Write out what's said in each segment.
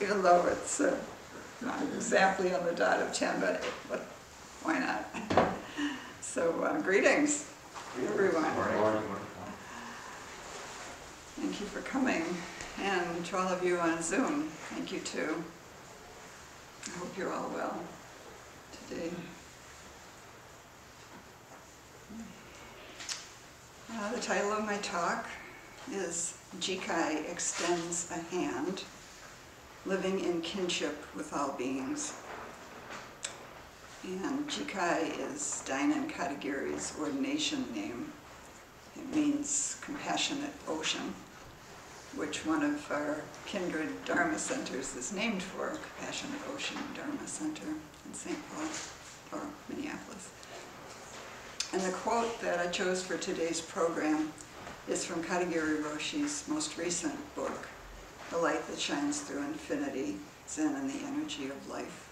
even though it's not exactly on the dot of 10, but why not? So greetings, everyone. Thank you for coming, and to all of you on Zoom, thank you too. I hope you're all well today. The title of my talk is Jikai Extends a Hand, Living in Kinship with All Beings. And Jikai is Dainin Katagiri's ordination name. It means compassionate ocean, which one of our kindred Dharma centers is named for, Compassionate Ocean Dharma Center in St. Paul, or Minneapolis. And the quote that I chose for today's program is from Katagiri Roshi's most recent book, The Light That Shines Through Infinity, Zen and the Energy of Life.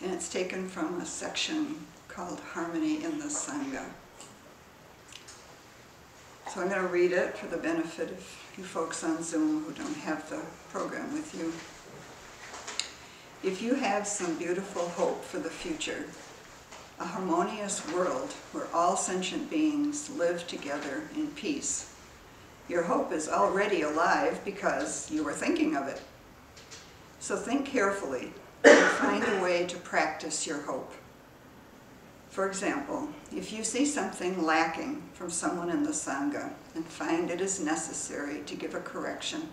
And it's taken from a section called Harmony in the Sangha. So I'm going to read it for the benefit of you folks on Zoom who don't have the program with you. If you have some beautiful hope for the future, a harmonious world where all sentient beings live together in peace, your hope is already alive because you were thinking of it. So think carefully and find a way to practice your hope. For example, if you see something lacking from someone in the Sangha and find it is necessary to give a correction,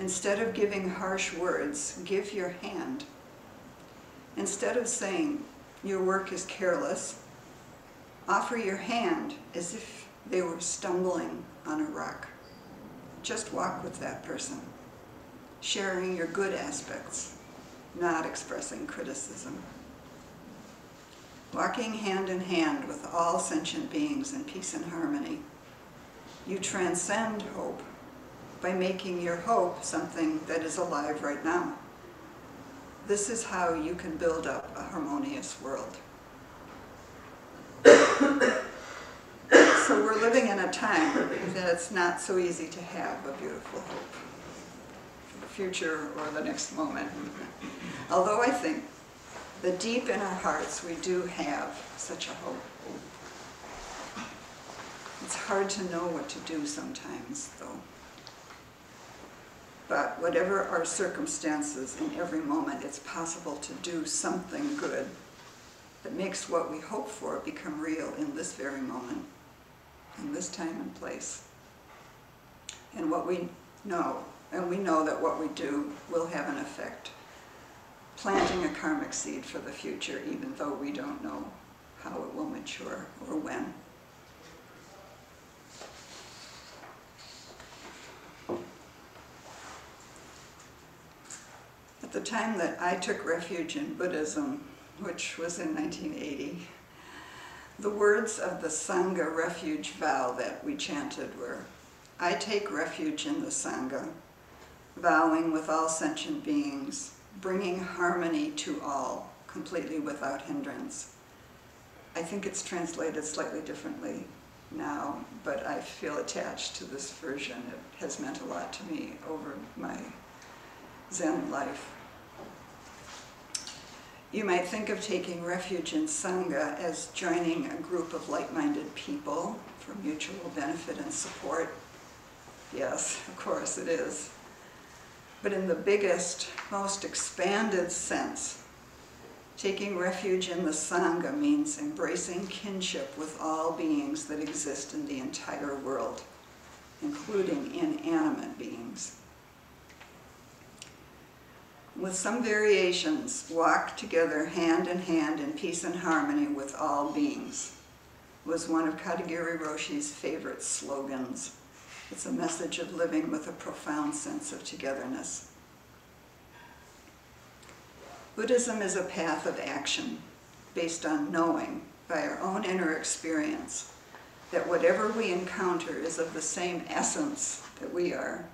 instead of giving harsh words, give your hand. Instead of saying, "Your work is careless," offer your hand as if they were stumbling on a rock. Just walk with that person, sharing your good aspects, not expressing criticism. Walking hand in hand with all sentient beings in peace and harmony, you transcend hope by making your hope something that is alive right now. This is how you can build up a harmonious world. So we're living in a time that it's not so easy to have a beautiful hope for the future or the next moment. Although I think that deep in our hearts we do have such a hope. It's hard to know what to do sometimes, though. But whatever our circumstances in every moment, it's possible to do something good that makes what we hope for become real in this very moment, in this time and place. And what we know, and we know that what we do will have an effect, planting a karmic seed for the future, even though we don't know how it will mature or when. At the time that I took refuge in Buddhism, which was in 1980, the words of the Sangha refuge vow that we chanted were, "I take refuge in the Sangha, vowing with all sentient beings, bringing harmony to all, completely without hindrance." I think it's translated slightly differently now, but I feel attached to this version. It has meant a lot to me over my Zen life. You might think of taking refuge in Sangha as joining a group of like-minded people for mutual benefit and support. Yes, of course it is. But in the biggest, most expanded sense, taking refuge in the Sangha means embracing kinship with all beings that exist in the entire world, including inanimate beings. With some variations, walk together hand in hand in peace and harmony with all beings was one of Katagiri Roshi's favorite slogans. It's a message of living with a profound sense of togetherness. Buddhism is a path of action based on knowing by our own inner experience that whatever we encounter is of the same essence that we are,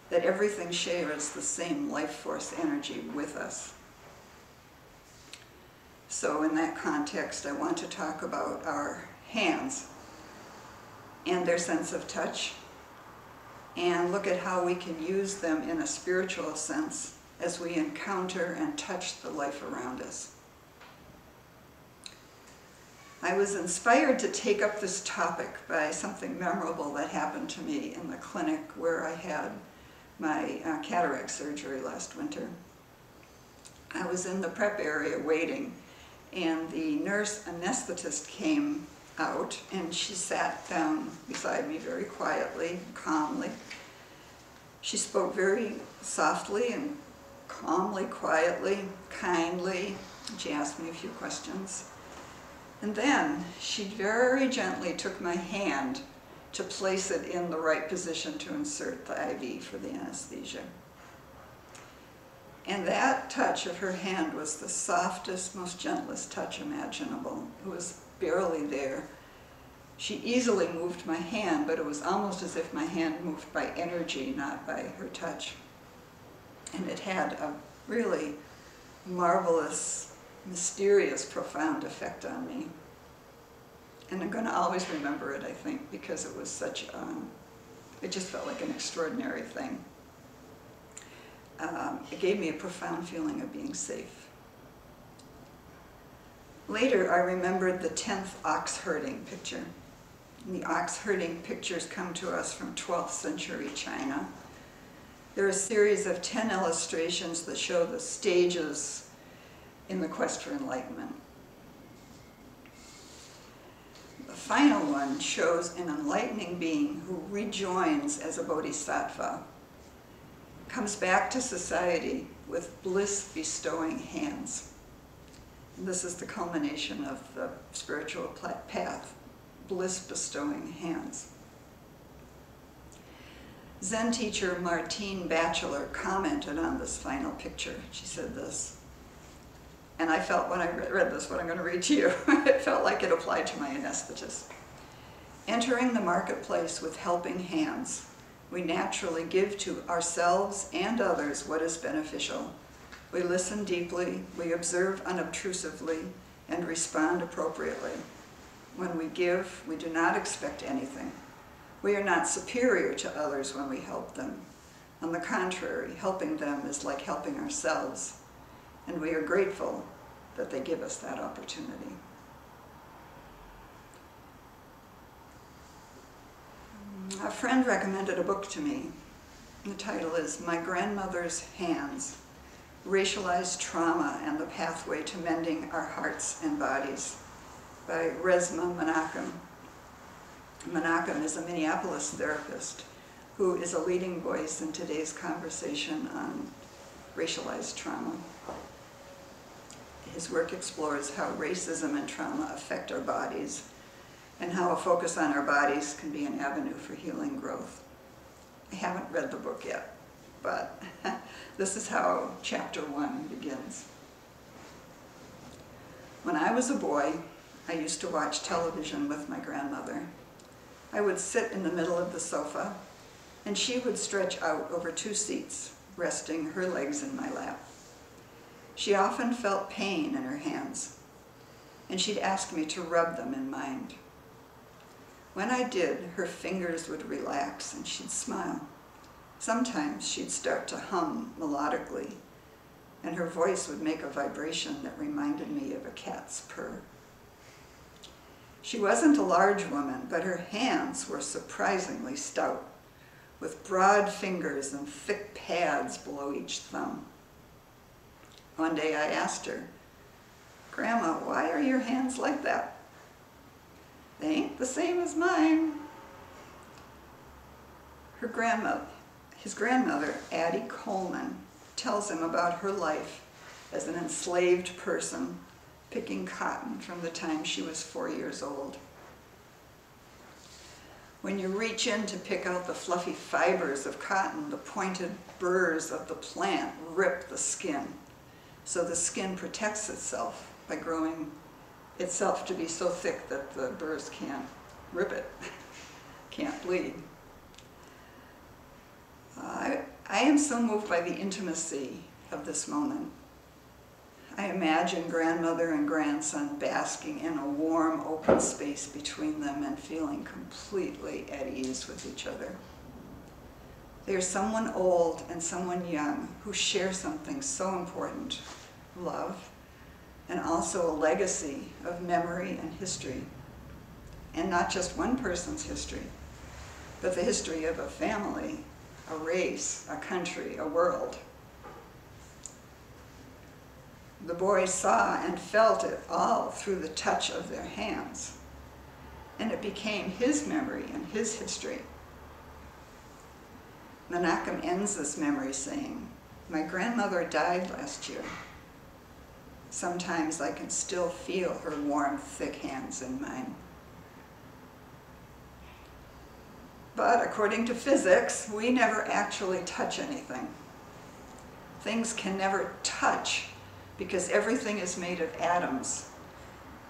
that everything shares the same life force energy with us. So in that context, I want to talk about our hands and their sense of touch, and look at how we can use them in a spiritual sense as we encounter and touch the life around us. I was inspired to take up this topic by something memorable that happened to me in the clinic where I had my cataract surgery last winter. I was in the prep area waiting, and the nurse anesthetist came out, and she sat down beside me very quietly, calmly. She spoke very softly and calmly, quietly, kindly. She asked me a few questions. And then she very gently took my hand to place it in the right position to insert the IV for the anesthesia. And that touch of her hand was the softest, most gentlest touch imaginable. It was barely there. She easily moved my hand, but it was almost as if my hand moved by energy, not by her touch. And it had a really marvelous, mysterious, profound effect on me. And I'm going to always remember it, I think, because it was such, it just felt like an extraordinary thing. It gave me a profound feeling of being safe. Later, I remembered the 10th ox herding picture. And the ox herding pictures come to us from 12th century China. They're a series of 10 illustrations that show the stages in the quest for enlightenment. The final one shows an enlightening being who rejoins as a bodhisattva, comes back to society with bliss-bestowing hands. And this is the culmination of the spiritual path, bliss-bestowing hands. Zen teacher Martine Batchelor commented on this final picture. She said this, and I felt when I read this, what I'm going to read to you, it felt like it applied to my anesthetist. Entering the marketplace with helping hands, we naturally give to ourselves and others what is beneficial. We listen deeply, we observe unobtrusively, and respond appropriately. When we give, we do not expect anything. We are not superior to others when we help them. On the contrary, helping them is like helping ourselves, and we are grateful that they give us that opportunity. A friend recommended a book to me. The title is My Grandmother's Hands, Racialized Trauma and the Pathway to Mending Our Hearts and Bodies by Resmaa Menakem. Menakem is a Minneapolis therapist who is a leading voice in today's conversation on racialized trauma. His work explores how racism and trauma affect our bodies and how a focus on our bodies can be an avenue for healing growth. I haven't read the book yet, but this is how chapter 1 begins. When I was a boy, I used to watch television with my grandmother. I would sit in the middle of the sofa, and she would stretch out over 2 seats, resting her legs in my lap. She often felt pain in her hands, and she'd ask me to rub them in mind. When I did, her fingers would relax and she'd smile. Sometimes she'd start to hum melodically, and her voice would make a vibration that reminded me of a cat's purr. She wasn't a large woman, but her hands were surprisingly stout, with broad fingers and thick pads below each thumb. One day I asked her, "Grandma, why are your hands like that?" "They ain't the same as mine." His grandmother, Addie Coleman, tells him about her life as an enslaved person picking cotton from the time she was 4 years old. When you reach in to pick out the fluffy fibers of cotton, the pointed burrs of the plant rip the skin. So the skin protects itself by growing itself to be so thick that the burrs can't rip it, can't bleed. I am so moved by the intimacy of this moment. I imagine grandmother and grandson basking in a warm, open space between them and feeling completely at ease with each other. There's someone old and someone young who share something so important, love, and also a legacy of memory and history. And not just one person's history, but the history of a family, a race, a country, a world. The boy saw and felt it all through the touch of their hands, and it became his memory and his history. Menachem ends this memory saying, "My grandmother died last year. Sometimes I can still feel her warm, thick hands in mine." But according to physics, we never actually touch anything. Things can never touch because everything is made of atoms.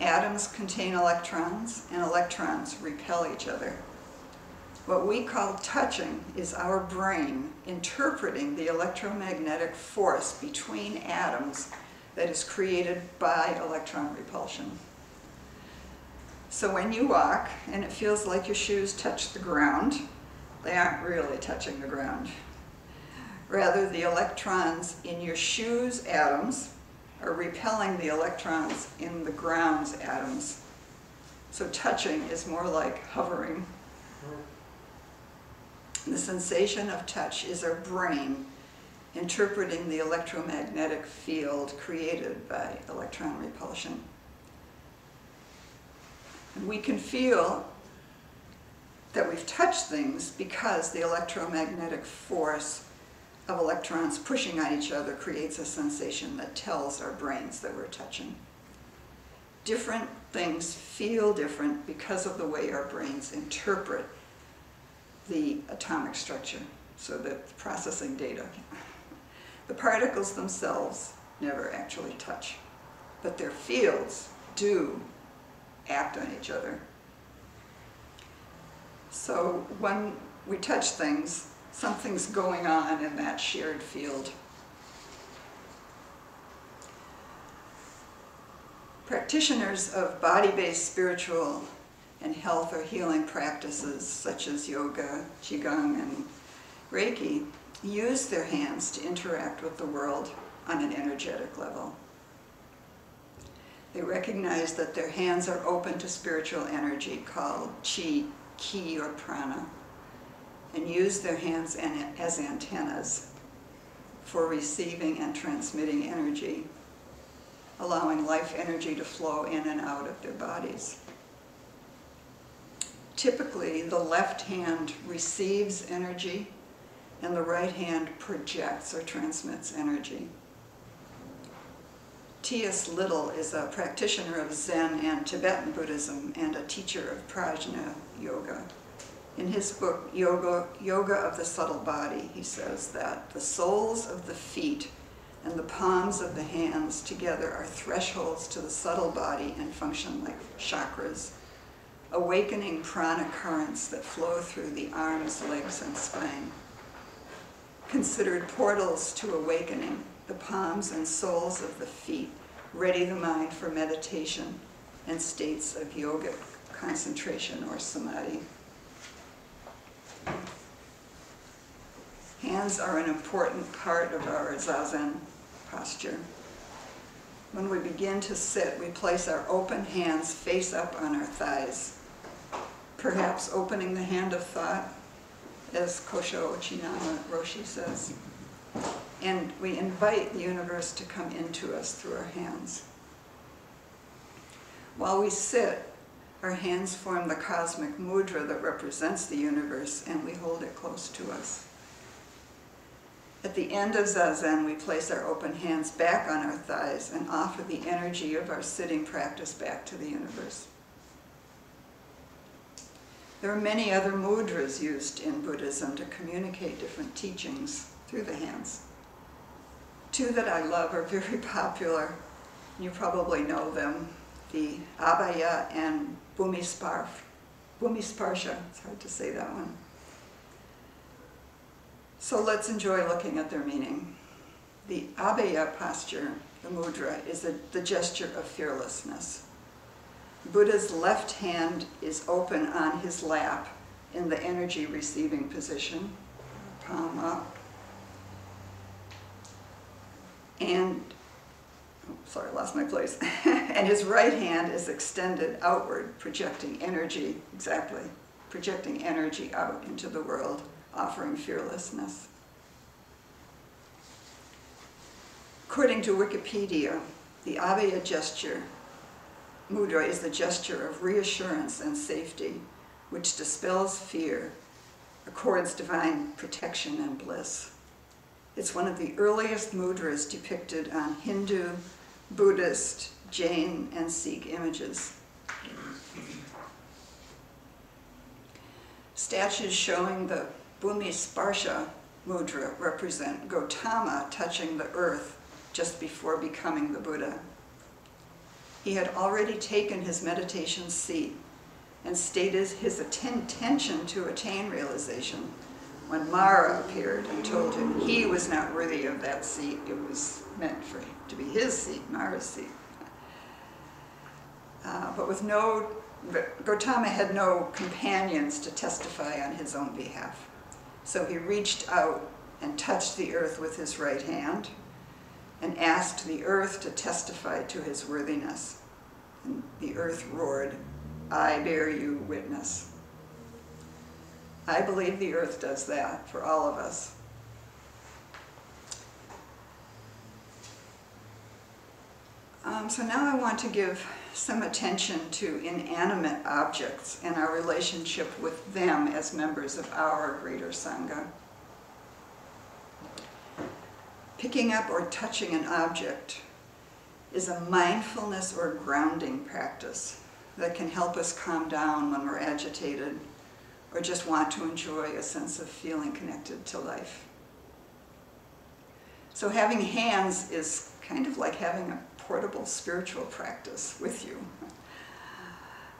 Atoms contain electrons, and electrons repel each other. What we call touching is our brain interpreting the electromagnetic force between atoms that is created by electron repulsion. So when you walk and it feels like your shoes touch the ground, they aren't really touching the ground. Rather, the electrons in your shoes' atoms are repelling the electrons in the ground's atoms. So touching is more like hovering. The sensation of touch is our brain interpreting the electromagnetic field created by electron repulsion. And we can feel that we've touched things because the electromagnetic force of electrons pushing on each other creates a sensation that tells our brains that we're touching. Different things feel different because of the way our brains interpret the atomic structure, so the processing data. The particles themselves never actually touch, but their fields do act on each other. So when we touch things, something's going on in that shared field. Practitioners of body-based spiritual and health or healing practices such as yoga, qigong, and Reiki use their hands to interact with the world on an energetic level. They recognize that their hands are open to spiritual energy called chi, ki, or prana, and use their hands as antennas for receiving and transmitting energy, allowing life energy to flow in and out of their bodies. Typically, the left hand receives energy and the right hand projects or transmits energy. T.S. Little is a practitioner of Zen and Tibetan Buddhism and a teacher of Prajna Yoga. In his book, Yoga of the Subtle Body, he says that the soles of the feet and the palms of the hands together are thresholds to the subtle body and function like chakras, awakening prana currents that flow through the arms, legs, and spine. Considered portals to awakening, the palms and soles of the feet ready the mind for meditation and states of yogic concentration or samadhi. Hands are an important part of our zazen posture. When we begin to sit, we place our open hands face up on our thighs, perhaps opening the hand of thought, as Kosho Ochinama Roshi says. And we invite the universe to come into us through our hands. While we sit, our hands form the cosmic mudra that represents the universe, and we hold it close to us. At the end of Zazen, we place our open hands back on our thighs and offer the energy of our sitting practice back to the universe. There are many other mudras used in Buddhism to communicate different teachings through the hands. Two that I love are very popular. You probably know them, the Abhaya and Bhumisparsha. It's hard to say that one. So let's enjoy looking at their meaning. The Abhaya posture, the mudra, is the gesture of fearlessness. Buddha's left hand is open on his lap in the energy receiving position, palm up. And, oh, sorry, I lost my place. And his right hand is extended outward, projecting energy, exactly, projecting energy out into the world, offering fearlessness. According to Wikipedia, the Abhaya gesture, Mudra, is the gesture of reassurance and safety, which dispels fear, accords divine protection and bliss. It's one of the earliest mudras depicted on Hindu, Buddhist, Jain, and Sikh images. Statues showing the Bhumi Sparsha mudra represent Gautama touching the earth just before becoming the Buddha. He had already taken his meditation seat and stated his intention to attain realization when Mara appeared and told him he was not worthy of that seat. It was meant for him to be his seat, Mara's seat. But Gautama had no companions to testify on his own behalf. So he reached out and touched the earth with his right hand and asked the earth to testify to his worthiness. And the earth roared, "I bear you witness." I believe the earth does that for all of us. So now I want to give some attention to inanimate objects and our relationship with them as members of our greater sangha. Picking up or touching an object is a mindfulness or grounding practice that can help us calm down when we're agitated or just want to enjoy a sense of feeling connected to life. So having hands is kind of like having a portable spiritual practice with you,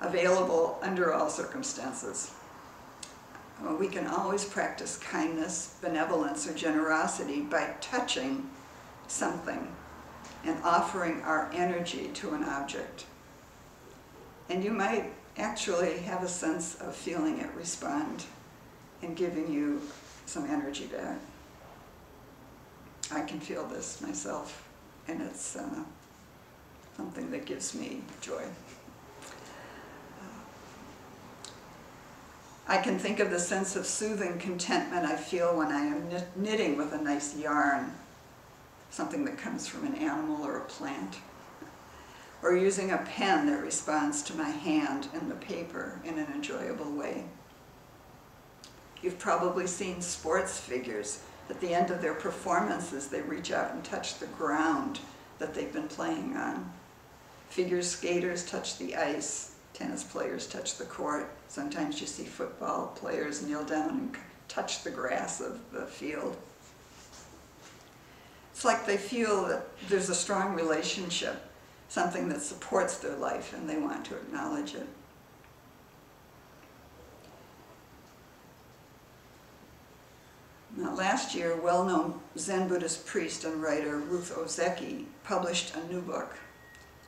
available under all circumstances. We can always practice kindness, benevolence, or generosity by touching something and offering our energy to an object. And you might actually have a sense of feeling it respond and giving you some energy back. I can feel this myself, and it's something that gives me joy. I can think of the sense of soothing contentment I feel when I am knitting with a nice yarn, something that comes from an animal or a plant, or using a pen that responds to my hand and the paper in an enjoyable way. You've probably seen sports figures. At the end of their performances, they reach out and touch the ground that they've been playing on. Figure skaters touch the ice. Tennis players touch the court. Sometimes you see football players kneel down and touch the grass of the field. It's like they feel that there's a strong relationship, something that supports their life, and they want to acknowledge it. Now, last year, well-known Zen Buddhist priest and writer Ruth Ozeki published a new book,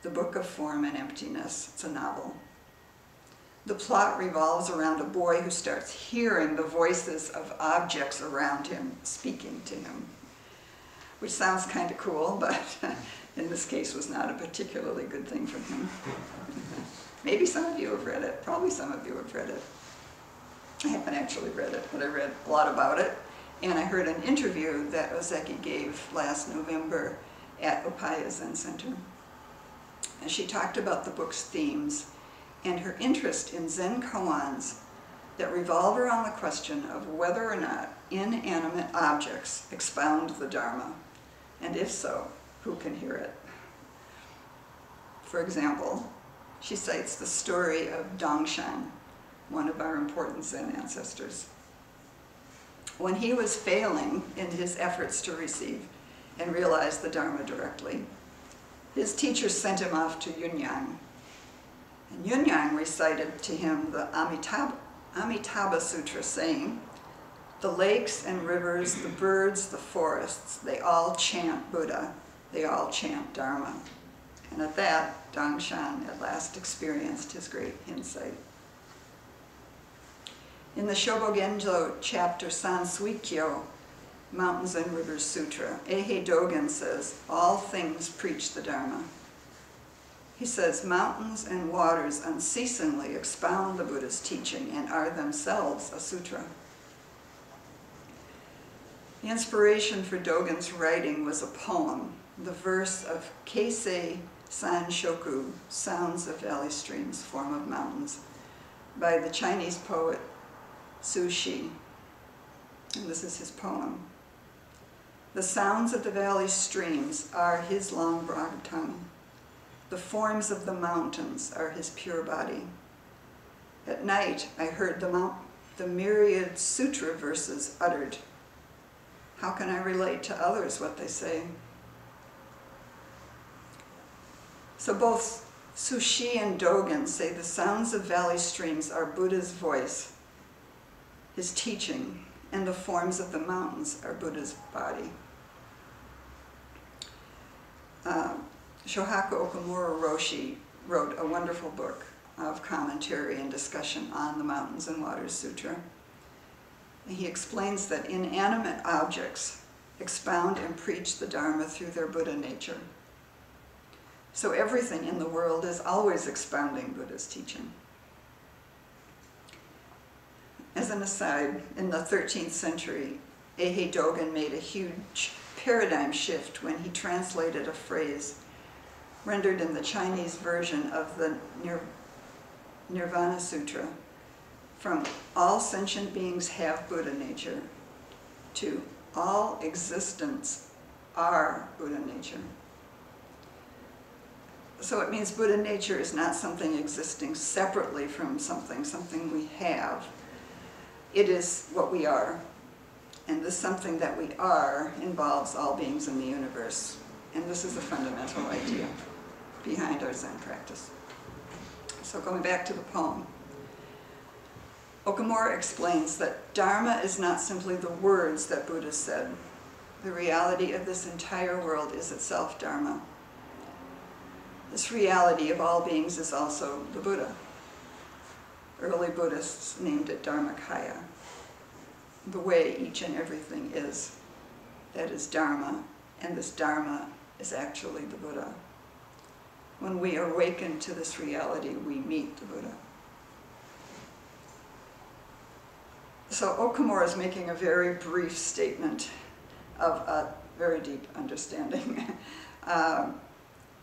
The Book of Form and Emptiness. It's a novel. The plot revolves around a boy who starts hearing the voices of objects around him speaking to him, which sounds kind of cool, but in this case was not a particularly good thing for him. Maybe some of you have read it. Probably some of you have read it. I haven't actually read it, but I read a lot about it. And I heard an interview that Ozeki gave last November at Upaya Zen Center. And she talked about the book's themes and her interest in Zen koans that revolve around the question of whether or not inanimate objects expound the Dharma, and if so, who can hear it? For example, she cites the story of Dongshan, one of our important Zen ancestors. When he was failing in his efforts to receive and realize the Dharma directly, his teachers sent him off to Yunyang. And Yunyang recited to him the Amitabha Sutra, saying, "The lakes and rivers, the birds, the forests, they all chant Buddha, they all chant Dharma." And at that, Dongshan at last experienced his great insight. In the Shobogenzo chapter Sansuikyo, Mountains and Rivers Sutra, Ehe Dogen says, all things preach the Dharma. He says, mountains and waters unceasingly expound the Buddha's teaching and are themselves a sutra. The inspiration for Dogen's writing was a poem, the verse of Keisei San Shoku, Sounds of Valley Streams, Form of Mountains, by the Chinese poet Su Shi. And this is his poem. The sounds of the valley streams are his long broad tongue. The forms of the mountains are his pure body. At night I heard the myriad sutra verses uttered. How can I relate to others what they say? So both Su Shi and Dogen say the sounds of valley streams are Buddha's voice, his teaching, and the forms of the mountains are Buddha's body. Shohaku Okumura Roshi wrote a wonderful book of commentary and discussion on the Mountains and Waters Sutra. And he explains that inanimate objects expound and preach the Dharma through their Buddha nature. So everything in the world is always expounding Buddha's teaching. As an aside, in the 13th century, Ehe Dogen made a huge paradigm shift when he translated a phrase rendered in the Chinese version of the Nirvana Sutra from all sentient beings have Buddha nature to all existence are Buddha nature. So it means Buddha nature is not something existing separately from something we have. It is what we are. And this something that we are involves all beings in the universe. And this is a fundamental idea behind our Zen practice. So going back to the poem, Okumura explains that Dharma is not simply the words that Buddha said. The reality of this entire world is itself Dharma. This reality of all beings is also the Buddha. Early Buddhists named it Dharmakaya, the way each and everything is. That is Dharma, and this Dharma is actually the Buddha. When we awaken to this reality, we meet the Buddha. So Okumura is making a very brief statement of a very deep understanding.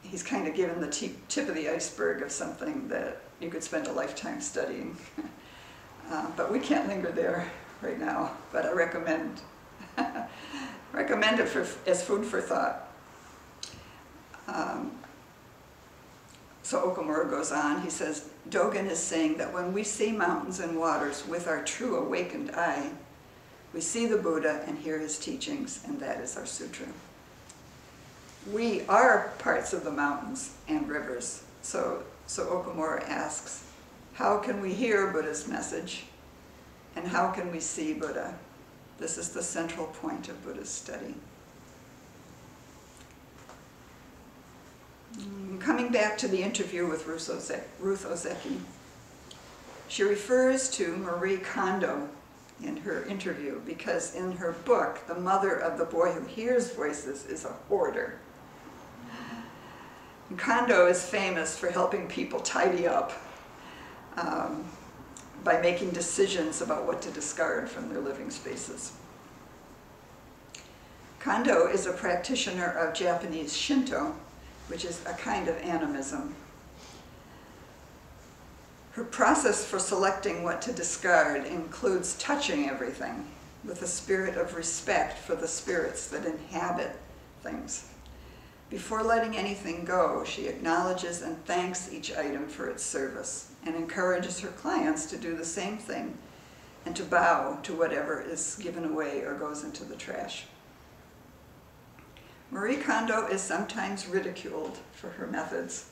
He's kind of given the tip of the iceberg of something that you could spend a lifetime studying. But we can't linger there right now, but I recommend it as food for thought. So Okumura goes on, he says, Dogen is saying that when we see mountains and waters with our true awakened eye, we see the Buddha and hear his teachings, and that is our sutra. We are parts of the mountains and rivers. So Okumura asks, how can we hear Buddha's message? And how can we see Buddha? This is the central point of Buddha's study. Coming back to the interview with Ruth Ozeki, she refers to Marie Kondo in her interview because in her book, the mother of the boy who hears voices is a hoarder. And Kondo is famous for helping people tidy up by making decisions about what to discard from their living spaces. Kondo is a practitioner of Japanese Shinto, which is a kind of animism. Her process for selecting what to discard includes touching everything with a spirit of respect for the spirits that inhabit things. Before letting anything go, she acknowledges and thanks each item for its service and encourages her clients to do the same thing and to bow to whatever is given away or goes into the trash. Marie Kondo is sometimes ridiculed for her methods,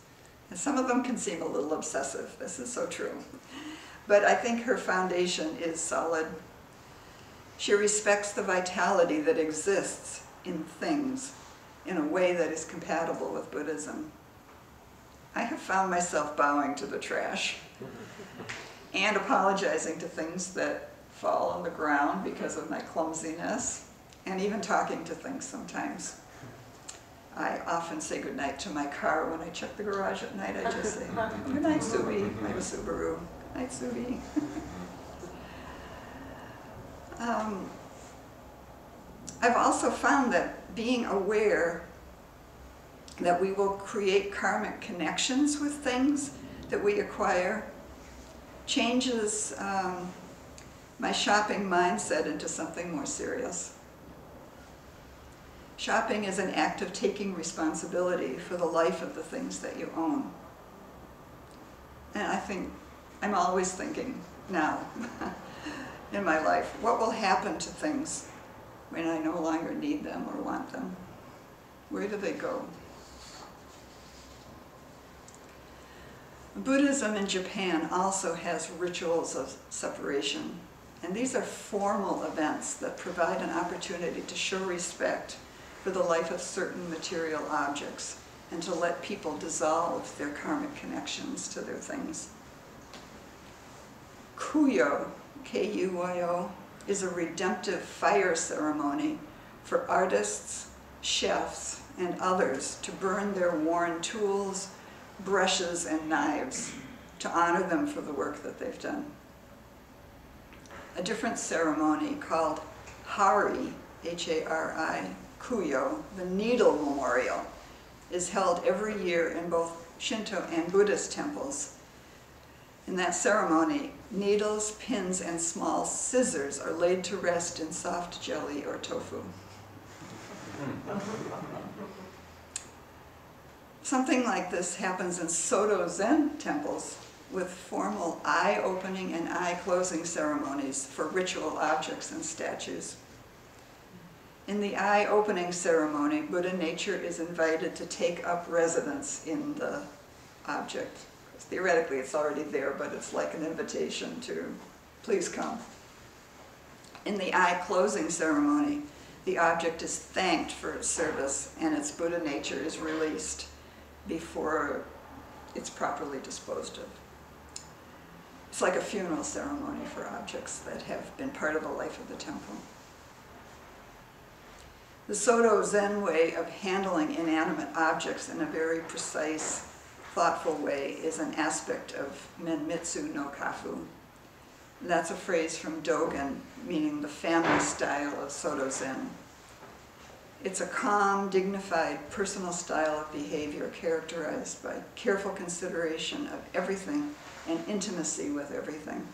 and some of them can seem a little obsessive. This is so true. But I think her foundation is solid. She respects the vitality that exists in things in a way that is compatible with Buddhism. I have found myself bowing to the trash and apologizing to things that fall on the ground because of my clumsiness, and even talking to things sometimes. I often say goodnight to my car when I check the garage at night. I just say, good night, Subi. I have a Subaru. Good night, Subi. I've also found that being aware that we will create karmic connections with things that we acquire changes my shopping mindset into something more serious. Shopping is an act of taking responsibility for the life of the things that you own. And I think, I'm always thinking now in my life, what will happen to things when I no longer need them or want them? Where do they go? Buddhism in Japan also has rituals of separation. And these are formal events that provide an opportunity to show respect for the life of certain material objects and to let people dissolve their karmic connections to their things. Kuyo, K-U-Y-O, is a redemptive fire ceremony for artists, chefs, and others to burn their worn tools, brushes, and knives to honor them for the work that they've done. A different ceremony called Hari, H-A-R-I, Kuyo, the Needle Memorial, is held every year in both Shinto and Buddhist temples. In that ceremony, needles, pins, and small scissors are laid to rest in soft jelly or tofu. Something like this happens in Soto Zen temples with formal eye-opening and eye-closing ceremonies for ritual objects and statues. In the eye-opening ceremony, Buddha nature is invited to take up residence in the object. Theoretically, it's already there, but it's like an invitation to, please come. In the eye-closing ceremony, the object is thanked for its service and its Buddha nature is released before it's properly disposed of. It's like a funeral ceremony for objects that have been part of the life of the temple. The Soto Zen way of handling inanimate objects in a very precise, thoughtful way is an aspect of Menmitsu no Kafu. That's a phrase from Dogen, meaning the family style of Soto Zen. It's a calm, dignified, personal style of behavior characterized by careful consideration of everything and intimacy with everything.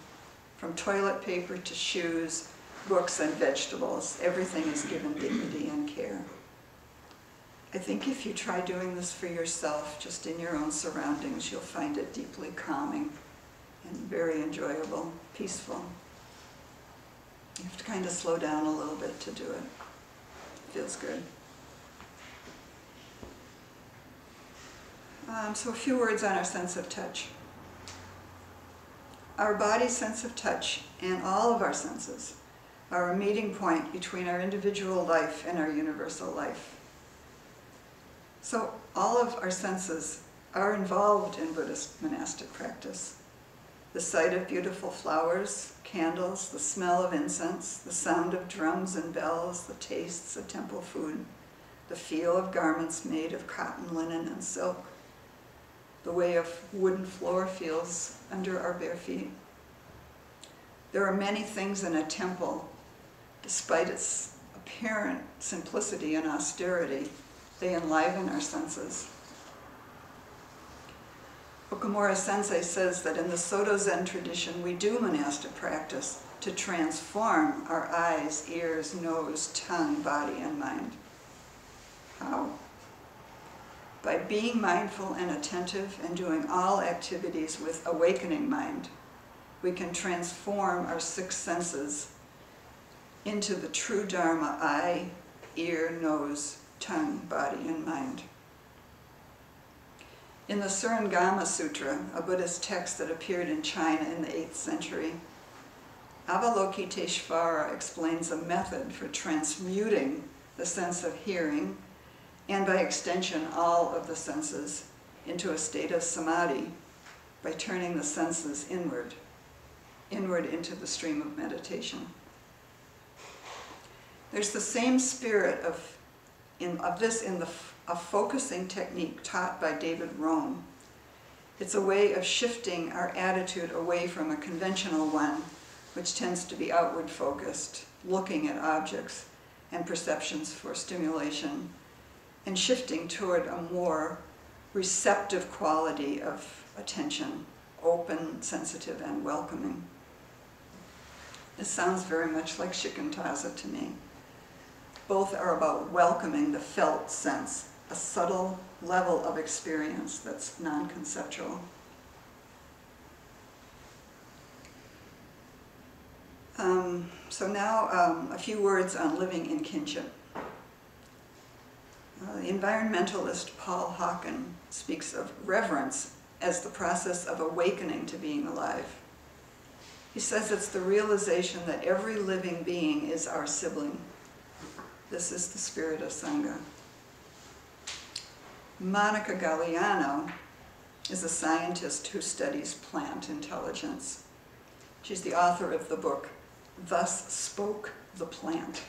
From toilet paper to shoes, books and vegetables, everything is given dignity and care. I think if you try doing this for yourself, just in your own surroundings, you'll find it deeply calming and very enjoyable, peaceful. You have to kind of slow down a little bit to do it. Feels good. So a few words on our sense of touch. Our body's sense of touch and all of our senses are a meeting point between our individual life and our universal life. So all of our senses are involved in Buddhist monastic practice. The sight of beautiful flowers, candles, the smell of incense, the sound of drums and bells, the tastes of temple food, the feel of garments made of cotton, linen, and silk, the way a wooden floor feels under our bare feet. There are many things in a temple, despite its apparent simplicity and austerity, they enliven our senses. Okamura Sensei says that in the Soto Zen tradition, we do monastic practice to transform our eyes, ears, nose, tongue, body, and mind. How? By being mindful and attentive and doing all activities with awakening mind, we can transform our six senses into the true Dharma: eye, ear, nose, tongue, body, and mind. In the Surangama Sutra, a Buddhist text that appeared in China in the 8th century, Avalokiteshvara explains a method for transmuting the sense of hearing, and by extension all of the senses, into a state of samadhi by turning the senses inward into the stream of meditation. There's the same spirit of this in a focusing technique taught by David Rome. It's a way of shifting our attitude away from a conventional one, which tends to be outward focused, looking at objects and perceptions for stimulation, and shifting toward a more receptive quality of attention, open, sensitive, and welcoming. This sounds very much like shikantaza to me. Both are about welcoming the felt sense, a subtle level of experience that's non-conceptual. So now a few words on living in kinship. The environmentalist Paul Hawken speaks of reverence as the process of awakening to being alive. He says it's the realization that every living being is our sibling. This is the spirit of sangha. Monica Galliano is a scientist who studies plant intelligence. She's the author of the book, Thus Spoke the Plant.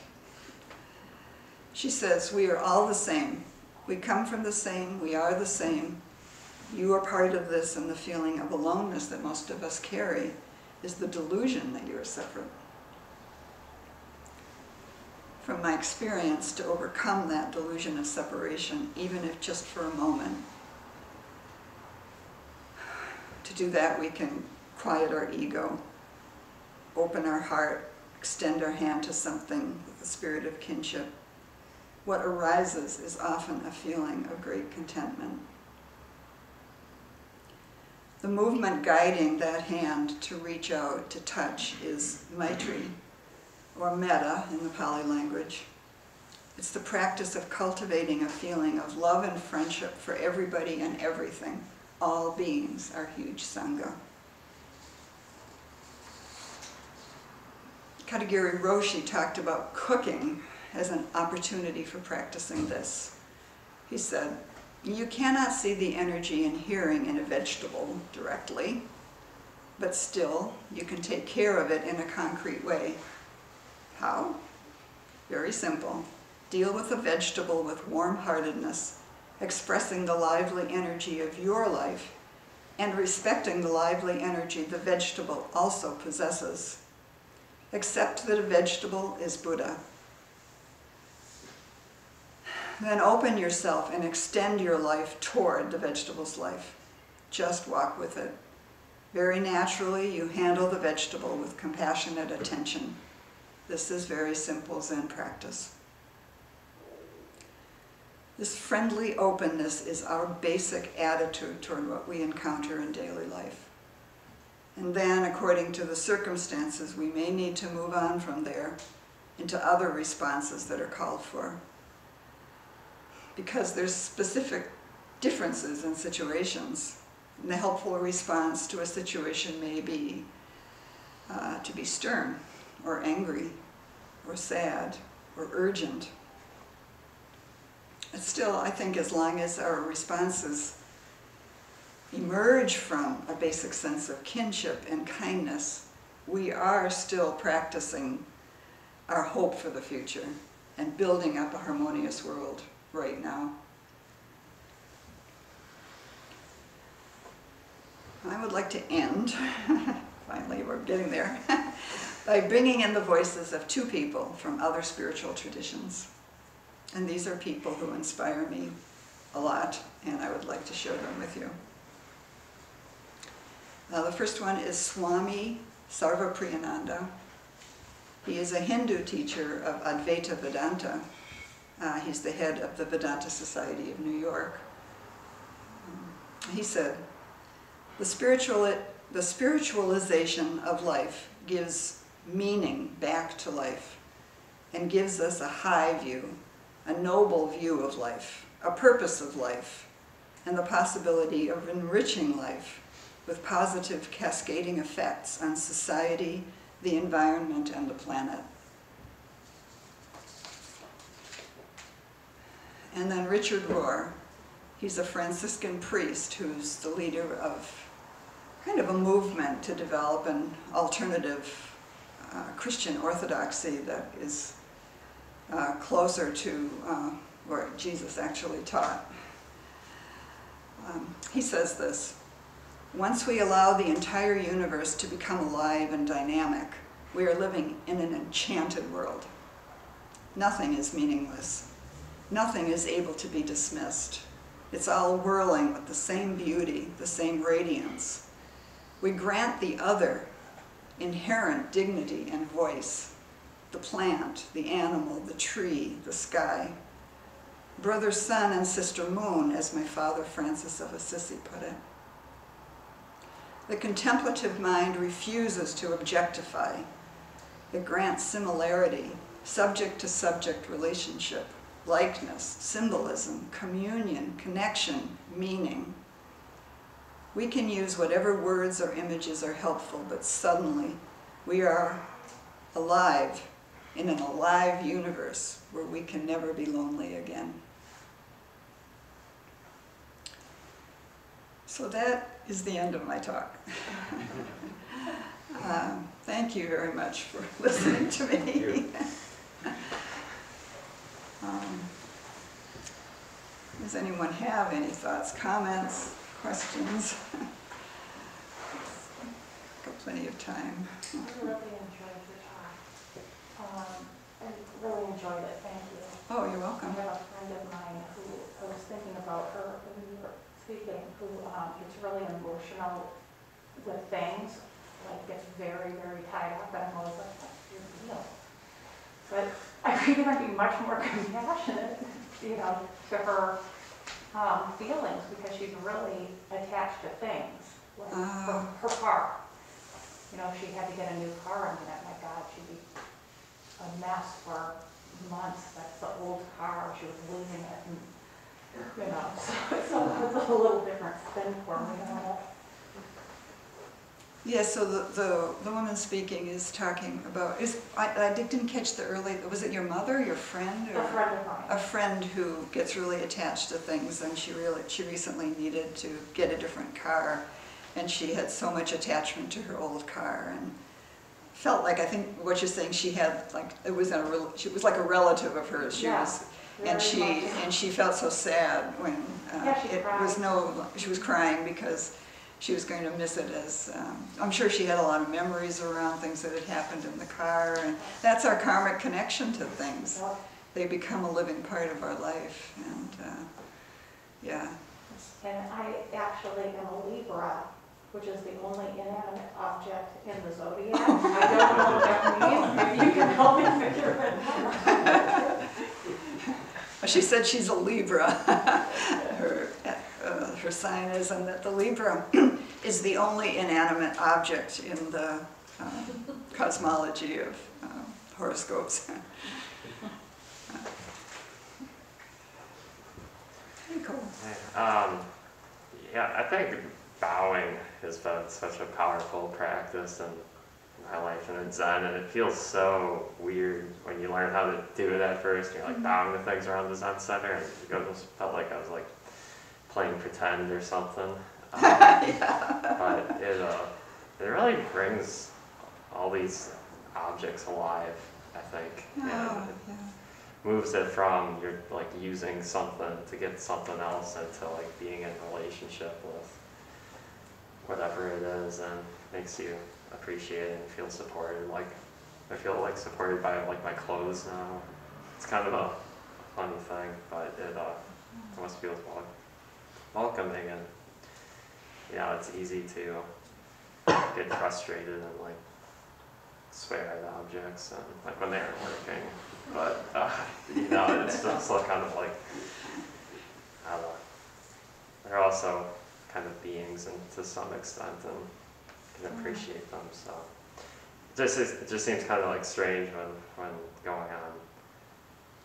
She says, we are all the same. We come from the same, we are the same. You are part of this, and the feeling of aloneness that most of us carry is the delusion that you are separate. From my experience, to overcome that delusion of separation, even if just for a moment, to do that we can quiet our ego, open our heart, extend our hand to something with the spirit of kinship. What arises is often a feeling of great contentment. The movement guiding that hand to reach out, to touch, is Maitri, or metta in the Pali language. It's the practice of cultivating a feeling of love and friendship for everybody and everything. All beings are huge sangha. Katagiri Roshi talked about cooking as an opportunity for practicing this. He said, you cannot see the energy and hearing in a vegetable directly, but still you can take care of it in a concrete way. How? Very simple. Deal with a vegetable with warm-heartedness, expressing the lively energy of your life and respecting the lively energy the vegetable also possesses. Accept that a vegetable is Buddha. Then open yourself and extend your life toward the vegetable's life. Just walk with it. Very naturally, you handle the vegetable with compassionate attention. This is very simple Zen practice. This friendly openness is our basic attitude toward what we encounter in daily life. And then, according to the circumstances, we may need to move on from there into other responses that are called for. Because there's specific differences in situations. And the helpful response to a situation may be to be stern, or angry, or sad, or urgent. And still, I think as long as our responses emerge from a basic sense of kinship and kindness, we are still practicing our hope for the future and building up a harmonious world right now. I would like to end, finally we're getting there, by bringing in the voices of two people from other spiritual traditions. And these are people who inspire me a lot, and I would like to share them with you. The first one is Swami Sarva Priyananda. He is a Hindu teacher of Advaita Vedanta. He's the head of the Vedanta Society of New York. He said, the spiritualization of life gives meaning back to life and gives us a high view, a noble view of life, a purpose of life, and the possibility of enriching life with positive cascading effects on society, the environment, and the planet. And then Richard Rohr, he's a Franciscan priest who's the leader of kind of a movement to develop an alternative Christian orthodoxy that is closer to where Jesus actually taught. He says this: once we allow the entire universe to become alive and dynamic, we are living in an enchanted world. Nothing is meaningless. Nothing is able to be dismissed. It's all whirling with the same beauty, the same radiance. We grant the other inherent dignity and voice. The plant, the animal, the tree, the sky. Brother sun and sister moon, as my father Francis of Assisi put it. The contemplative mind refuses to objectify. It grants similarity, subject-to-subject relationship, likeness, symbolism, communion, connection, meaning. We can use whatever words or images are helpful, but suddenly we are alive in an alive universe where we can never be lonely again. So that is the end of my talk. Thank you very much for listening to me. Does anyone have any thoughts, comments, questions? Got plenty of time. I really enjoyed your talk. I really enjoyed it, thank you. Oh, you're welcome. I have a friend of mine who, I was thinking about her when you were speaking, who gets really emotional with things, like gets very, very tied up, and I was like, that's your deal. But I think I'd be much more compassionate, you know, to her feelings, because she's really attached to things, like her car. You know, if she had to get a new car, I mean, oh my God, she'd be a mess for months. That's the old car, she was losing it, and, you know, so it's a little different spin for me. You know? Yes, so the woman speaking is talking about, I didn't catch the early, was it your mother, your friend? Or A friend of mine. a friend who gets really attached to things, and she recently needed to get a different car, and she had so much attachment to her old car, and felt like, I think what you're saying, she had like, it was like a relative of hers. She was, and she felt so sad when she was crying because she was going to miss it as, I'm sure she had a lot of memories around things that had happened in the car, and that's our karmic connection to things. They become a living part of our life, and yeah. And I actually am a Libra, which is the only inanimate object in the zodiac. I don't know what that means. Maybe you can help me figure it out. She said she's a Libra. Her sign is, and that the Libra is the only inanimate object in the cosmology of horoscopes. Pretty cool. Yeah, I think bowing has been such a powerful practice in my life and in Zen, and it feels so weird when you learn how to do it at first. You're like bowing to things around the Zen center, and it just felt like I was like playing pretend or something. But it really brings all these objects alive, I think. And it moves it from you're like using something to get something else into like being in relationship with whatever it is, and makes you appreciate it and feel supported. Like I feel like supported by like my clothes now. It's kind of a funny thing, but it almost feels welcoming, and you know, it's easy to get frustrated and like swear at objects and like when they aren't working, but you know, it's still kind of like, I don't know, they're also kind of beings and to some extent, and can appreciate them. So it just seems kind of like strange when going on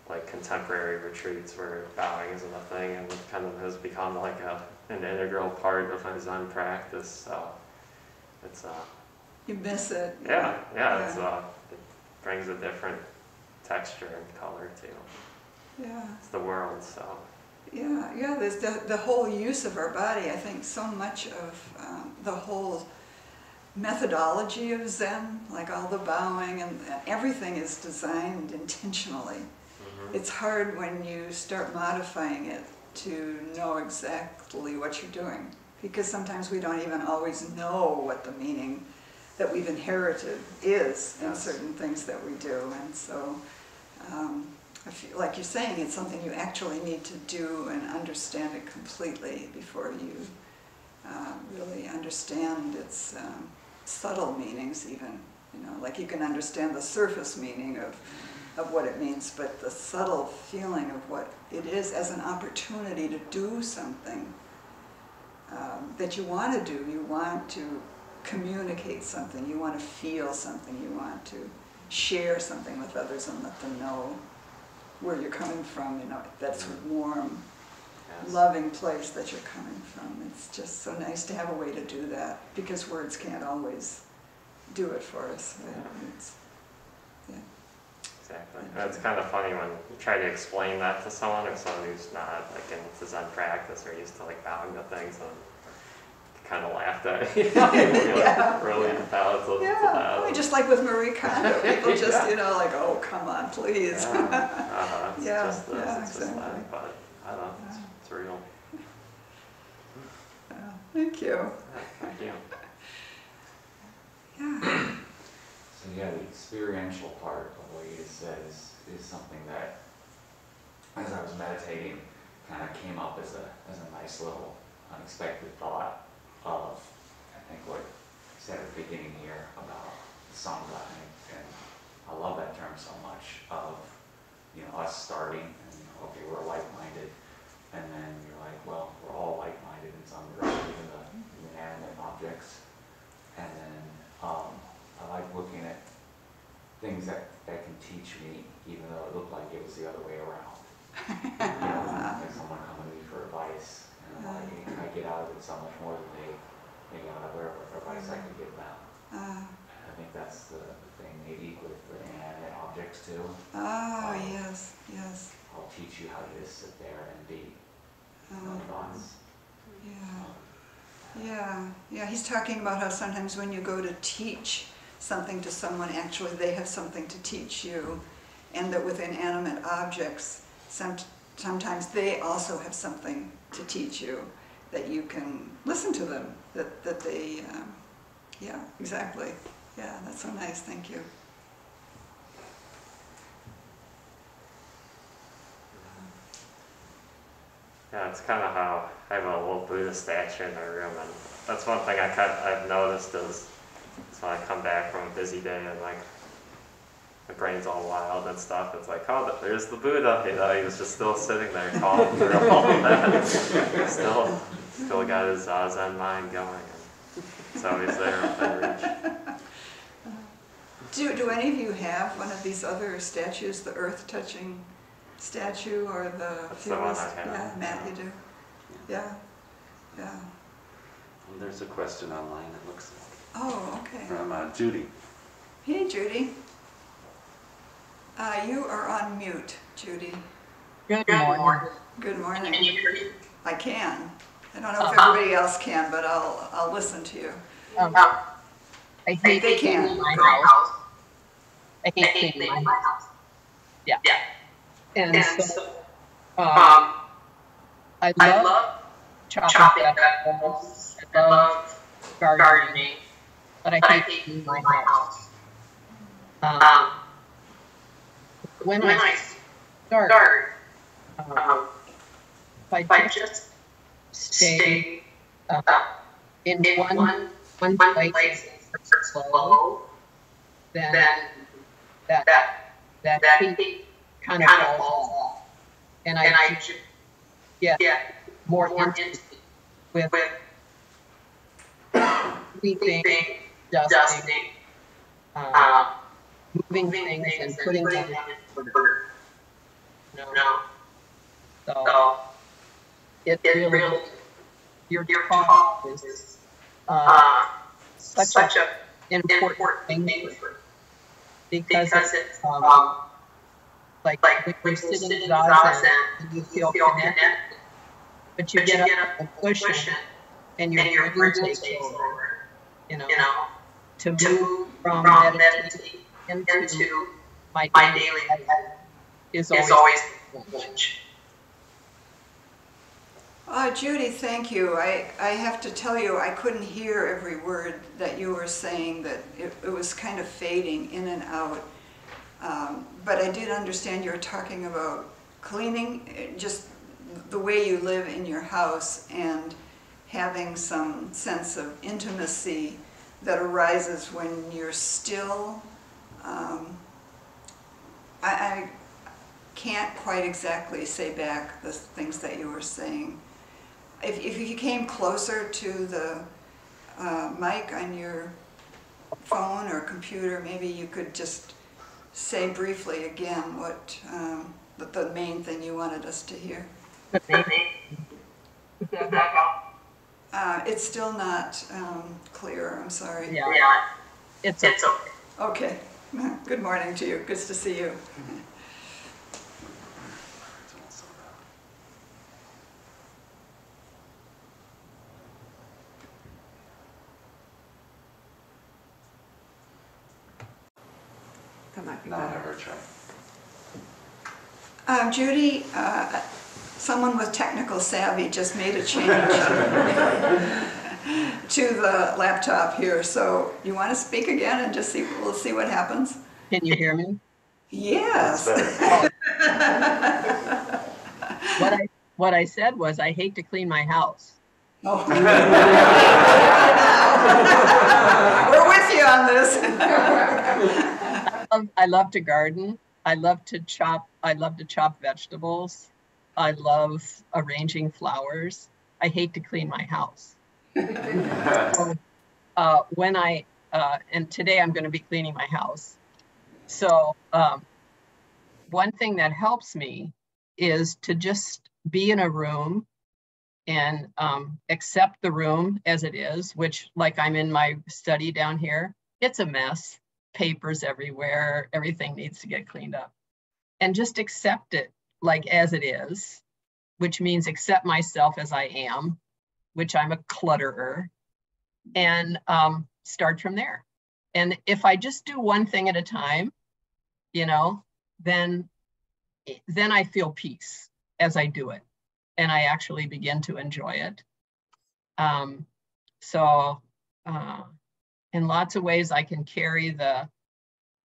like contemporary retreats where bowing isn't a thing, and it kind of has become like an integral part of my Zen practice. So it's you miss it. Yeah. It's it brings a different texture and color to it's the world. So yeah. There's the whole use of our body. I think so much of the whole methodology of Zen, like all the bowing and everything, is designed intentionally It's hard when you start modifying it to know exactly what you're doing, because sometimes we don't even always know what the meaning that we've inherited is in certain things that we do. And so, I feel like you're saying, it's something you actually need to do and understand it completely before you really understand its subtle meanings even. You know, like you can understand the surface meaning of what it means, but the subtle feeling of what it is as an opportunity to do something that you want to do. You want to communicate something, you want to feel something, you want to share something with others and let them know where you're coming from, you know, that's warm, loving place that you're coming from. It's just so nice to have a way to do that, because words can't always do it for us. Right? Exactly. And it's kind of funny when you try to explain that to someone, or someone who's not like into Zen practice or used to like bowing to things, and kind of laughed at it. Really talented to that. I mean, just like with Marie Kondo, people just, you know, like, oh, come on, please. It's just this, it's just that, but I don't know, it's real. Thank you. Thank you. So yeah, the experiential part of what you just said is something that, as I was meditating, kind of came up as a nice little unexpected thought of, I think, what you said at the beginning here about the sangha, and I love that term so much, of, you know, us starting, and, you know, okay, we're like-minded, and then you're like, well, we're all like-minded in some degree, even the inanimate objects, and then I like looking at things that can teach me, even though it looked like it was the other way around. You know, like someone coming to me for advice, and I'm like, I get out of it so much more than they got out of whatever advice I could give them. I think that's the thing, maybe with the inanimate objects too. Yes. I'll teach you how to just sit there and be. No thoughts. Yeah, he's talking about how sometimes when you go to teach something to someone, actually they have something to teach you, and that with inanimate objects, sometimes they also have something to teach you, that you can listen to them, that they, exactly. Yeah, that's so nice, thank you. Yeah, it's kind of how I have a little Buddha statue in my room, and that's one thing I've noticed is when I come back from a busy day and like my brain's all wild and stuff, it's like, oh, there's the Buddha, you know, he was just still sitting there calm through all of that. Still got his Zen mind going, and it's always there within reach. Do any of you have one of these other statues, the earth-touching statue or the That's the one I have. Yeah, Matt, you do? Yeah. And there's a question online, it looks like. Oh, okay. From Judy. Hey, Judy. You are on mute, Judy. Good morning. Good morning. Can you hear me? I can. I don't know if everybody else can, but I'll listen to you. I hate they being can. in my house. I hate being in my house. Yeah. And so, I love chopping vegetables. I love gardening, but I hate being in my house. When I start, if I just stay in one place for slow, then that heat kind of falls off, and I should get more intimate with sweeping, dusting, moving things and putting them in order. So it really, your talk is such an important thing because it's like when you're sitting in zazen and you feel connected, but you get up and push it, and your brain takes over, to move from meditating into my daily life. is always the challenge. Judy, thank you. I have to tell you, I couldn't hear every word that you were saying, that it was kind of fading in and out. But I did understand you were talking about cleaning, just the way you live in your house and having some sense of intimacy that arises when you're still. I can't quite exactly say back the things that you were saying. If you came closer to the mic on your phone or computer, maybe you could just say briefly again what the main thing you wanted us to hear. It's still not clear, I'm sorry. Yeah. It's okay. Okay. Good morning to you. Good to see you. That might be Not better. ever try. Judy, someone with technical savvy just made a change to the laptop here. So you want to speak again and just see, we'll see what happens? Can you hear me? Yes. What I said was, I hate to clean my house. Oh. We're with you on this. I love to garden. I love to chop vegetables. I love arranging flowers. I hate to clean my house. So, and today I'm going to be cleaning my house. So one thing that helps me is to just be in a room and accept the room as it is, which, like, I'm in my study down here. It's a mess, papers everywhere, everything needs to get cleaned up. And just accept it like as it is, which means accept myself as I am, which I'm a clutterer, and start from there. And if I just do one thing at a time, you know, then I feel peace as I do it, and I actually begin to enjoy it. In lots of ways, I can carry the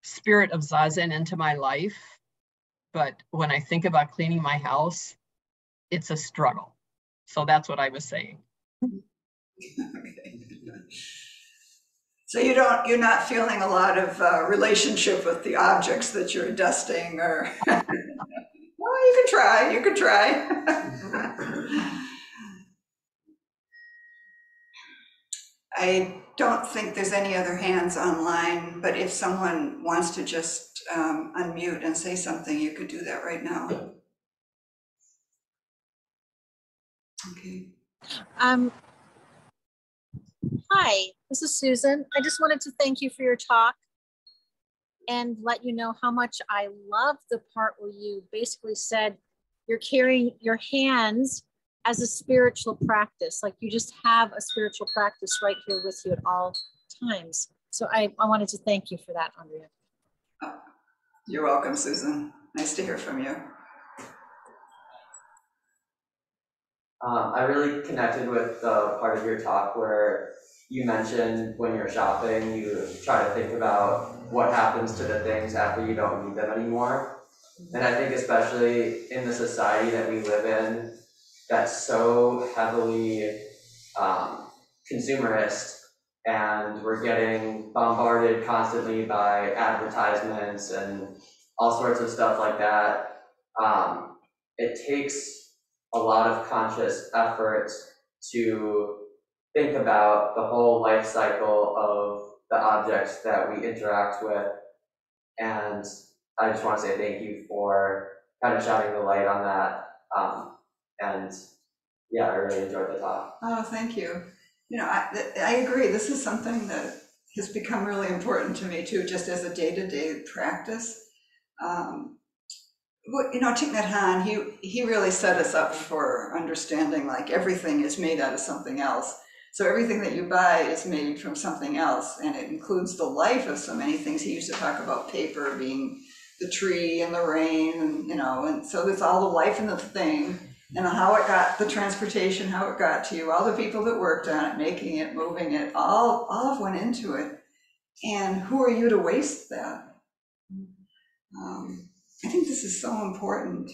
spirit of Zazen into my life. But when I think about cleaning my house, it's a struggle. So that's what I was saying. Okay. So you're not feeling a lot of relationship with the objects that you're dusting, or well, you could try. I don't think there's any other hands online, but if someone wants to just unmute and say something, you could do that right now. Okay. Hi, this is Susan. I just wanted to thank you for your talk and let you know how much I love the part where you basically said you're carrying your hands as a spiritual practice. Like you just have a spiritual practice right here with you at all times. So I wanted to thank you for that, Andrea. You're welcome, Susan. Nice to hear from you. I really connected with the part of your talk where you mentioned when you're shopping, you try to think about what happens to the things after you don't need them anymore. And I think especially in the society that we live in, that's so heavily consumerist, and we're getting bombarded constantly by advertisements and all sorts of stuff like that. It takes a lot of conscious effort to think about the whole life cycle of the objects that we interact with. And I just want to say thank you for kind of shining the light on that. And yeah, I really enjoyed the talk. Oh, thank you. You know, I agree. This is something that has become really important to me too, just as a day-to-day practice. You know, Thich Nhat Hanh, he really set us up for understanding like everything is made out of something else. So everything that you buy is made from something else, and it includes the life of so many things. He used to talk about paper being the tree and the rain, and and so it's all the life in the thing, and how it got, the transportation, how it got to you, all the people that worked on it, making it, moving it, all of went into it. And who are you to waste that? I think this is so important.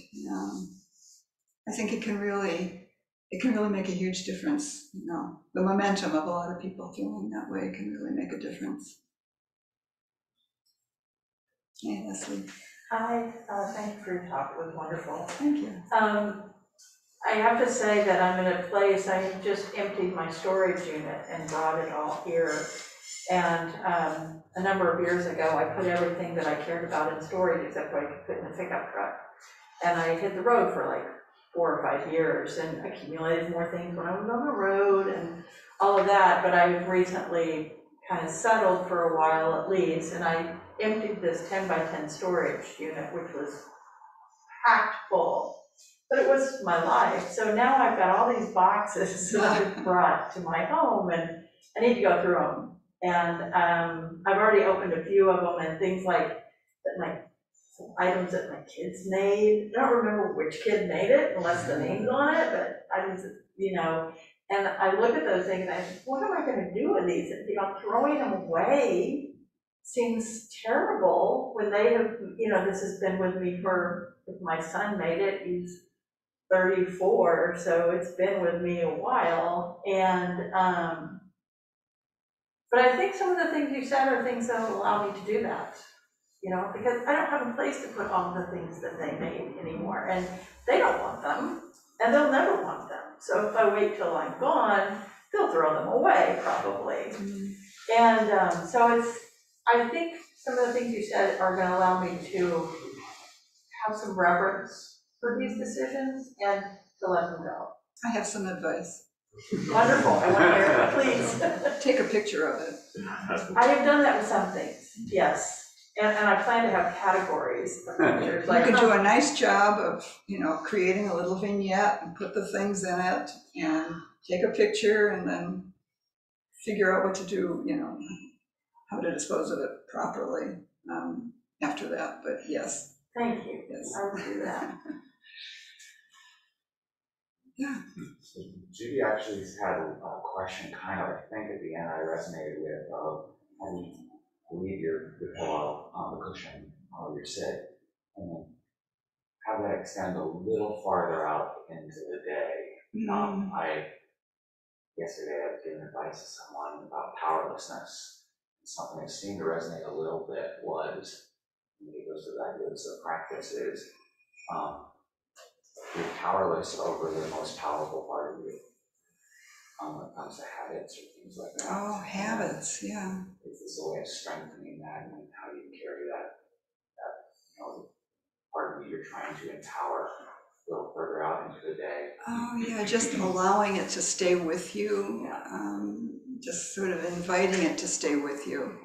I think it can really make a huge difference. The momentum of a lot of people feeling that way can really make a difference. Hey, Leslie. Hi, thank you for your talk. It was wonderful. Thank you. I have to say that I'm in a place, I have just emptied my storage unit and brought it all here. And a number of years ago, I put everything that I cared about in storage except what I could put in a pickup truck. And I hit the road for like 4 or 5 years and accumulated more things when I was on the road and all of that. But I've recently kind of settled for a while at least, and I emptied this 10 by 10 storage unit, which was packed full. But it was my life. So now I've got all these boxes that I've brought to my home, and I need to go through them. And I've already opened a few of them, and things like that, some items that my kids made. I don't remember which kid made it unless the name's on it, but items that, and I look at those things and I think, what am I going to do with these? And, throwing them away seems terrible when they have, this has been with me if my son made it, he's 34, so it's been with me a while. And, but I think some of the things you said are things that will allow me to do that, because I don't have a place to put all the things that they made anymore, and they don't want them, and they'll never want them. So if I wait till I'm gone, they'll throw them away probably. And so I think some of the things you said are going to allow me to have some reverence for these decisions and to let them go. I have some advice. Wonderful. I want to hear it, please. Take a picture of it. I have done that with some things, yes. And I plan to have categories of pictures. You could do a nice job of, creating a little vignette and put the things in it and take a picture and then figure out what to do, how to dispose of it properly after that. But yes. Thank you. Yes. I will do that. Yeah. So Judy actually had a question kind of, I think at the end I resonated with, how do you leave your pillow on the cushion while you sit, and then have that extend a little farther out into the day. Yesterday I was giving advice to someone about powerlessness, and something that seemed to resonate a little bit was, maybe goes to that idea of practice is, you're powerless over the most powerful part of you when it comes to habits or things like that. Oh, habits, yeah. It's a way of strengthening that and how you carry that part of you you're trying to empower a little further out into the day. Oh, yeah, just allowing it to stay with you, just sort of inviting it to stay with you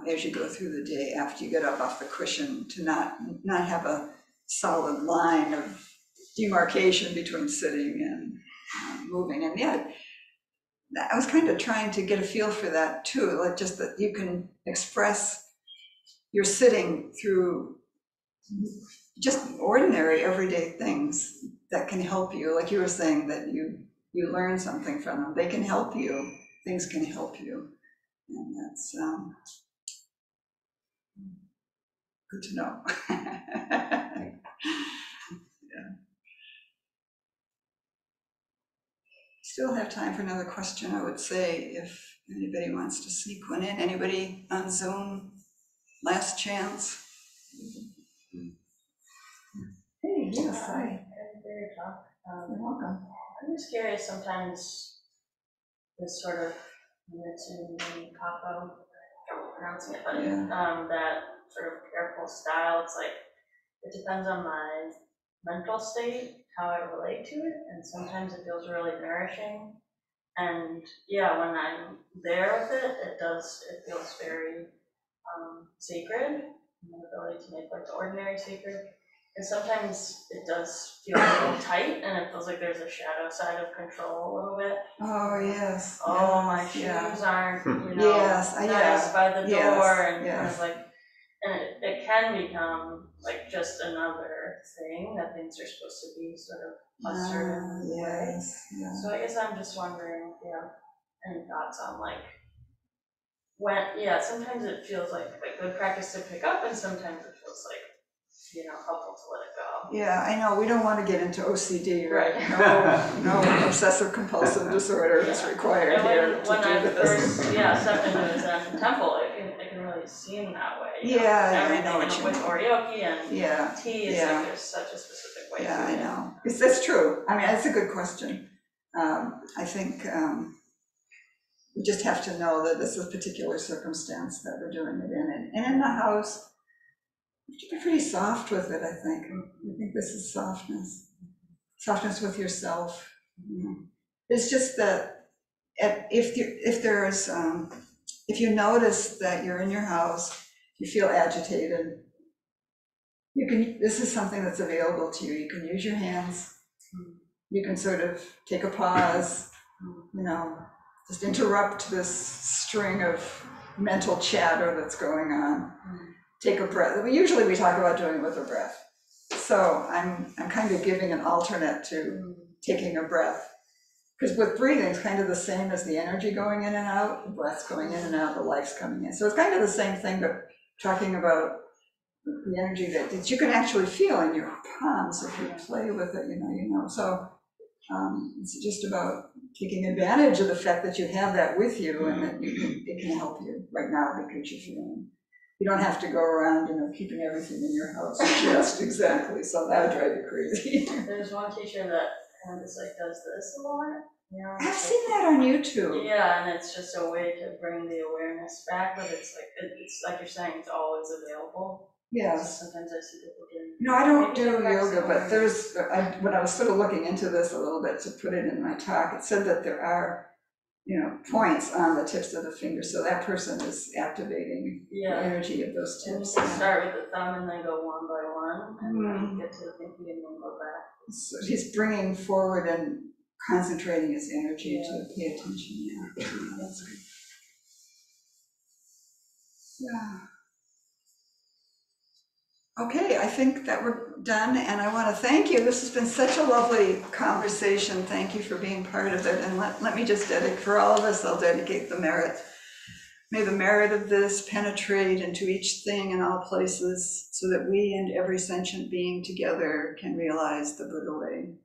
as you go through the day after you get up off the cushion, to not have a solid line of demarcation between sitting and moving. And yeah, I was kind of trying to get a feel for that too, like just that you can express your sitting through just ordinary everyday things that can help you. Like you were saying, that you learn something from them. They can help you. Things can help you. And that's good to know. Still have time for another question, I would say, if anybody wants to sneak one in. Anybody on Zoom? Last chance. Hey, yes, hi. You're welcome. I'm just curious, sometimes this sort of Mitsumi Kapo, I'm pronouncing it, but that sort of careful style, it's like, it depends on my mental state, how I relate to it, and sometimes it feels really nourishing. And yeah, when I'm there with it, it feels very sacred, the ability to make like the ordinary sacred. And sometimes it does feel a little tight, and it feels like there's a shadow side of control a little bit. Oh, yes. Oh, my shoes aren't, yes, nice by the door, and yes. kind of like, and it can become like just another thing that things are supposed to be sort of a certain way. Yeah. So I guess I'm just wondering if you have any thoughts on like when, sometimes it feels like a good practice to pick up, and sometimes it feels like, helpful to let it go. Yeah, I know, we don't want to get into OCD, right? Right. No obsessive compulsive disorder is required And here to when I do this. first, stepped into a Zen temple, it can really seem that way. I know what Everything you with mean. oryoki and tea is yeah. like there's such a specific way. Yeah, to I it. know. That's true. I mean, that's a good question. I think we just have to know that this is a particular circumstance that we're doing it in. And in the house, you have to be pretty soft with it, I think. I think this is softness. Softness with yourself. It's just that if you notice that you're in your house, you feel agitated, this is something that's available to you. You can use your hands. You can sort of take a pause, just interrupt this string of mental chatter that's going on. Take a breath. Usually we talk about doing it with a breath. So I'm kind of giving an alternate to taking a breath. Because with breathing, it's kind of the same as the energy going in and out, the breath's going in and out, the life's coming in. So it's kind of the same thing, but talking about the energy that you can actually feel in your palms if you play with it, So it's just about taking advantage of the fact that you have that with you, and that it can help you right now because you're feeling. You don't have to go around, keeping everything in your house just exactly. So that would drive you crazy. There's one teacher that kind of just like does this a lot. I've seen that on YouTube. Yeah, and it's just a way to bring the awareness back, but it's like you're saying, it's always available. Yes. Sometimes I see people doing. No, I don't do yoga, but when I was sort of looking into this a little bit to put it in my talk, it said that there are, points on the tips of the fingers, so that person is activating the energy of those tips. And you start with the thumb and then go one by one, and then get to the pinky and then go back. So he's bringing forward and concentrating his energy to pay attention. Yeah, that's good. Yeah. Okay, I think that we're done, and I want to thank you. This has been such a lovely conversation. Thank you for being part of it. And let me just dedicate, for all of us, I'll dedicate the merit. May the merit of this penetrate into each thing and all places, so that we and every sentient being together can realize the Buddha way.